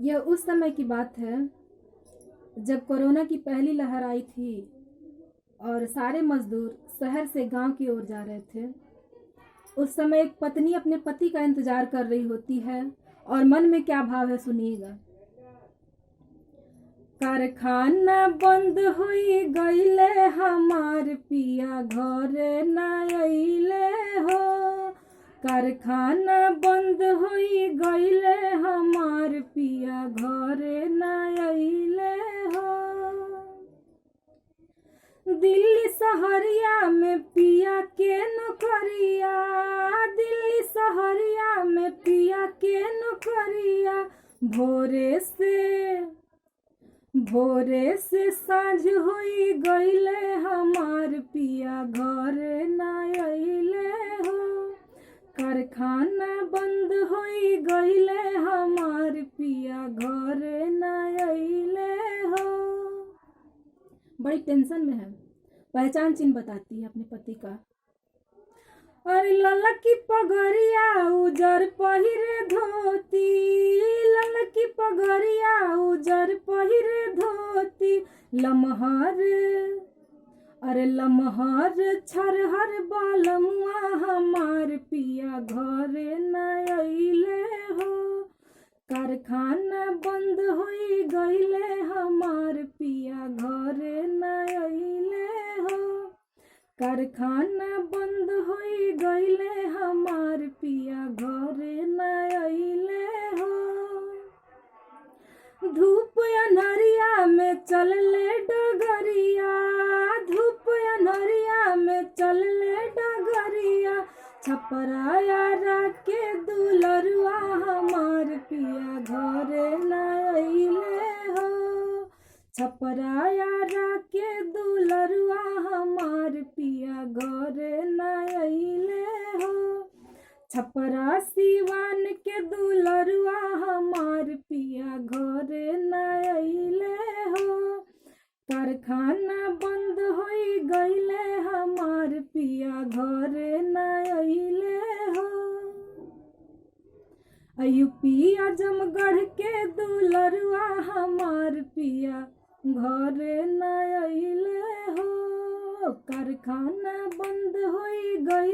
यह उस समय की बात है जब कोरोना की पहली लहर आई थी और सारे मजदूर शहर से गांव की ओर जा रहे थे। उस समय एक पत्नी अपने पति का इंतजार कर रही होती है और मन में क्या भाव है सुनिएगा। कारखाना बंद हुई गईले हमार पिया घरे ना अइले हो। कारखाना बंद हुई गईले हमार पिया घरे ना अइले हो। दिल्ली शहरिया में पिया के नौकरिया, दिल्ली शहरिया में पिया के नौकरिया। भोरे से साँझ हुई गईले हमार पिया घरे ना अइले हो। कारखाना बंद हुई गईले हमार पिया घरे ना अइले हो। बड़ी टेंशन में है, पहचान चिन्ह बताती है अपने पति का। अरे ललकी पगड़िया उजर पहिरे धोती, ललकी पगड़िया उजर पहिरे धोती। लमहर अरे लमहर छरहर बालमुआ हमार पिया घरे ना अइले हो। कारखाना बंद हुई गईले हमार पिया घरे ना अइले हो। कारखाना बंद हुई गईले हमार पिया घरे ना अइले हो। धूप अनहरिया में चलले डगरिया, धूप अनहरिया में चलले डगरिया। छपराया के दुलरुआ हमार पिया घरे ना अइले हो। छपराया के दुलरुआ हमार पिया घरे ना अइले हो। छपरा सिवान के दुलरुआ हमार पिया घरे ना अइले हो। कारखाना बंद हुई गईले हमार पिया घरे ना अइले हो। यूपी आजमगढ़ के दुलरुआ हमार पिया घरे ना अइले हो। कारखाना बंद हुई गई